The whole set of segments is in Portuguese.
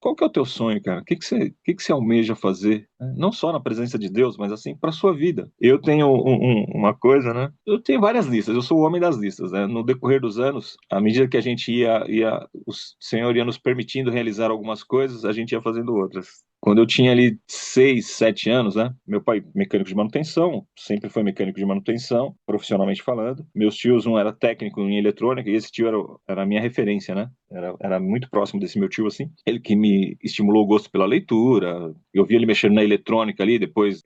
qual que é o teu sonho, cara? O que que você almeja fazer? Né? Não só na presença de Deus, mas assim, para sua vida. Eu tenho uma coisa, né? Eu tenho várias listas, eu sou o homem das listas, né? No decorrer dos anos, à medida que a gente o Senhor ia nos permitindo realizar algumas coisas, a gente ia fazendo outras. Quando eu tinha ali 6, 7 anos, né? Meu pai, mecânico de manutenção, sempre foi mecânico de manutenção, profissionalmente falando. Meus tios, um era técnico em eletrônica, e esse tio era a minha referência, né? Era muito próximo desse meu tio, assim. Ele que me estimulou o gosto pela leitura. Eu vi ele mexendo na eletrônica ali, depois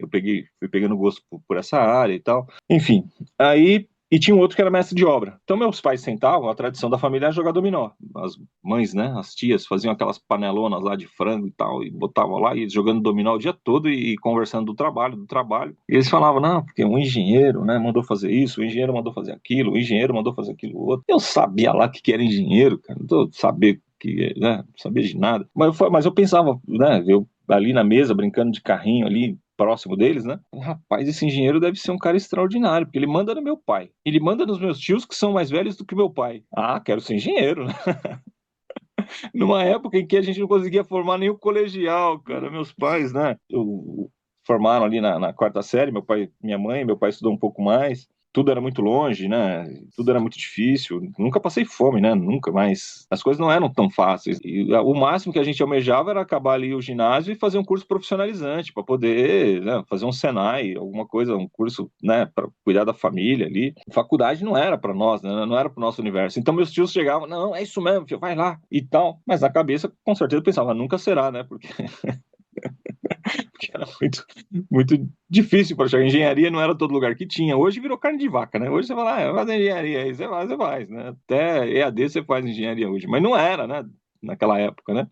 fui pegando gosto por essa área e tal. Enfim, aí e tinha um outro que era mestre de obra. Então, meus pais sentavam, a tradição da família era jogar dominó. As mães, né, as tias, faziam aquelas panelonas lá de frango e tal, e botavam lá, e jogando dominó o dia todo e conversando do trabalho, do trabalho. E eles falavam, não, porque um engenheiro, né, mandou fazer isso, o engenheiro mandou fazer aquilo, o engenheiro mandou fazer aquilo outro. Eu sabia lá que era engenheiro, cara, não tô saber que, né, não sabia de nada. Mas eu pensava, né, eu ali na mesa, brincando de carrinho ali, próximo deles, né? Rapaz, esse engenheiro deve ser um cara extraordinário, porque ele manda no meu pai. Ele manda nos meus tios que são mais velhos do que meu pai. Ah, quero ser engenheiro, né? Numa época em que a gente não conseguia formar nem o colegial, cara. Meus pais, né? Formaram ali na quarta série, meu pai, minha mãe, meu pai estudou um pouco mais. Tudo era muito longe, né? Tudo era muito difícil. Nunca passei fome, né? Nunca, mas as coisas não eram tão fáceis. E o máximo que a gente almejava era acabar ali o ginásio e fazer um curso profissionalizante para poder, né, fazer um Senai, alguma coisa, um curso, né, para cuidar da família ali. Faculdade não era para nós, né? Não era para o nosso universo. Então meus tios chegavam, não, é isso mesmo, filho, vai lá e tal. Mas na cabeça, com certeza, eu pensava, nunca será, né? Porque era muito difícil para chegar. Engenharia não era todo lugar que tinha. Hoje virou carne de vaca, né? Hoje você fala, ah, faz engenharia, aí você faz, né? Até EAD você faz engenharia hoje. Mas não era, né? Naquela época, né?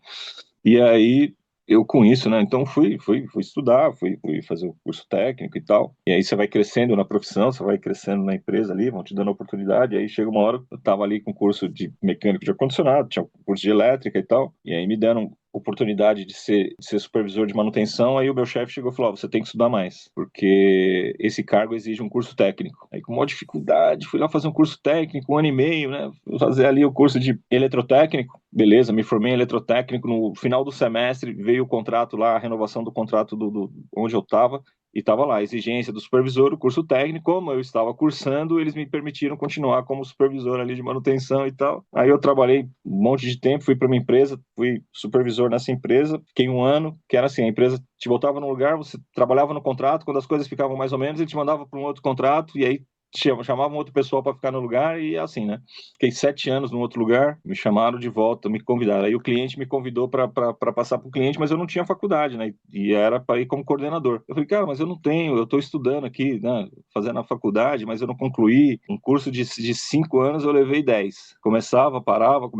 E aí eu com isso, né? Então fui estudar, fui fazer o curso técnico e tal. E aí você vai crescendo na profissão, você vai crescendo na empresa ali, vão te dando oportunidade. Aí chega uma hora, eu tava ali com curso de mecânico de ar-condicionado, tinha curso de elétrica e tal. E aí me deram oportunidade de ser supervisor de manutenção. Aí o meu chefe chegou e falou: "Ó, você tem que estudar mais, porque esse cargo exige um curso técnico." Aí com maior dificuldade, fui lá fazer um curso técnico, 1 ano e meio, né? Fui fazer ali o curso de eletrotécnico. Beleza, me formei em eletrotécnico. No final do semestre veio o contrato lá, a renovação do contrato do onde eu estava, e estava lá, a exigência do supervisor, o curso técnico. Como eu estava cursando, eles me permitiram continuar como supervisor ali de manutenção e tal. Aí eu trabalhei um monte de tempo, fui para uma empresa, fui supervisor nessa empresa, fiquei 1 ano, que era assim, a empresa te botava num lugar, você trabalhava no contrato, quando as coisas ficavam mais ou menos, ele te mandava para um outro contrato, e aí chamavam outro pessoal para ficar no lugar, e assim, né? Fiquei 7 anos num outro lugar, me chamaram de volta, me convidaram. Aí o cliente me convidou para passar para o cliente, mas eu não tinha faculdade, né? E era para ir como coordenador. Eu falei, cara, mas eu não tenho, eu estou estudando aqui, né? Fazendo a faculdade, mas eu não concluí. Um curso de 5 anos eu levei 10. Começava, parava,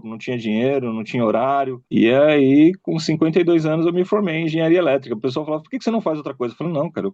não tinha dinheiro, não tinha horário. E aí, com 52 anos, eu me formei em engenharia elétrica. O pessoal falava, por que você não faz outra coisa? Eu falei, não, cara,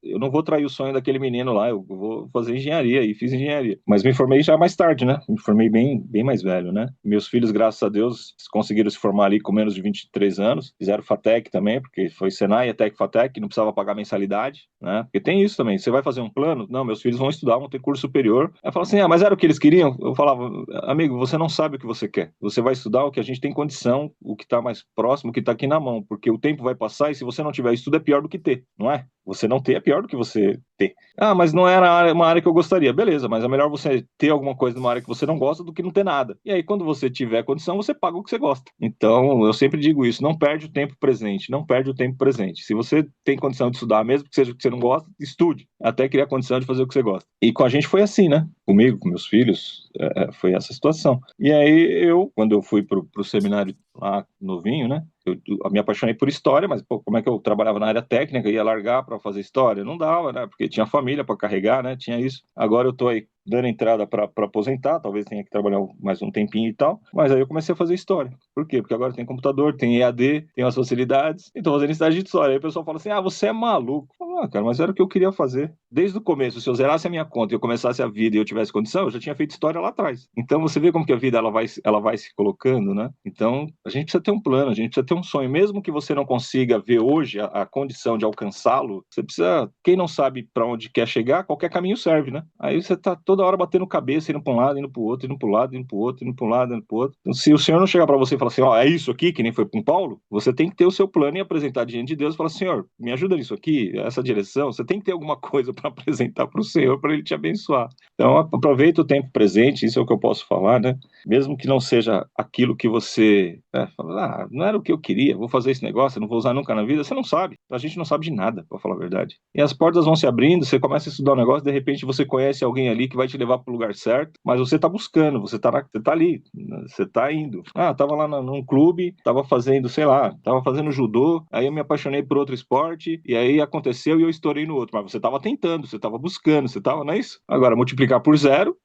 eu não vou trair o sonho daquele menino lá, eu vou fazer engenharia, e fiz engenharia. Mas me formei já mais tarde, né? Me formei bem mais velho, né? Meus filhos, graças a Deus, conseguiram se formar ali com menos de 23 anos, fizeram FATEC também, porque foi Senai, até que FATEC, não precisava pagar mensalidade, né? Porque tem isso também, você vai fazer um plano? Não, meus filhos vão estudar, vão ter curso superior. Aí fala assim, ah, mas era o que eles queriam? Eu falava, amigo, você não sabe o que você quer. Você vai estudar o que a gente tem condição, o que está mais próximo, o que está aqui na mão, porque o tempo vai passar e se você não tiver estudo é pior do que ter, não é? Você não ter é pior do que você ter. Ah, mas não era uma área que eu gostaria. Beleza, mas é melhor você ter alguma coisa numa área que você não gosta do que não ter nada. E aí, quando você tiver condição, você paga o que você gosta. Então, eu sempre digo isso: não perde o tempo presente, não perde o tempo presente. Se você tem condição de estudar, mesmo que seja o que você não gosta, estude, até criar condição de fazer o que você gosta. E com a gente foi assim, né? Comigo, com meus filhos, foi essa situação. E aí, quando eu fui pro seminário lá, novinho, né? Eu me apaixonei por história, mas pô, como é que eu trabalhava na área técnica, ia largar para fazer história? Não dava, né? Porque tinha família para carregar, né? Tinha isso. Agora eu tô aí dando entrada para aposentar, talvez tenha que trabalhar mais um tempinho e tal, mas aí eu comecei a fazer história. Por quê? Porque agora tem computador, tem EAD, tem as facilidades, então fazendo estágio de história. Aí o pessoal fala assim, ah, você é maluco. Eu falo, ah, cara, mas era o que eu queria fazer. Desde o começo, se eu zerasse a minha conta e eu começasse a vida e eu tivesse condição, eu já tinha feito história lá atrás. Então você vê como que a vida ela vai se colocando, né? Então a gente precisa ter um plano, a gente precisa ter um sonho, mesmo que você não consiga ver hoje a condição de alcançá-lo, você precisa, quem não sabe para onde quer chegar, qualquer caminho serve, né? Aí você tá toda toda hora batendo cabeça, indo para um lado, indo para o outro, indo para o lado, indo para o outro, indo para um lado, indo para o outro. Então, se o Senhor não chegar para você e falar assim, ó, é isso aqui, que nem foi com Paulo, você tem que ter o seu plano e apresentar diante de Deus e falar, Senhor, me ajuda nisso aqui, essa direção. Você tem que ter alguma coisa para apresentar para o Senhor para ele te abençoar. Então, aproveita o tempo presente, isso é o que eu posso falar, né? Mesmo que não seja aquilo que você, né, fala, não era o que eu queria, vou fazer esse negócio, eu não vou usar nunca na vida, você não sabe. A gente não sabe de nada, para falar a verdade. E as portas vão se abrindo, você começa a estudar um negócio, de repente você conhece alguém ali que vai te levar para o lugar certo, mas você está buscando, você tá ali, né, você está indo. Tava lá num clube, tava fazendo, sei lá, tava fazendo judô, aí eu me apaixonei por outro esporte, e aí aconteceu e eu estourei no outro. Mas você estava tentando, você estava buscando, você estava, não é isso? Agora, multiplicar por zero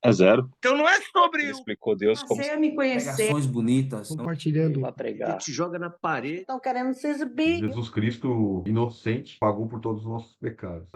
é zero. Então não é sobre Ele explicou Deus como Passei a me conhecer. Pregações bonitas. Compartilhando. para pregar. Te joga na parede. Estão querendo se exibir. Jesus Cristo, inocente, pagou por todos os nossos pecados.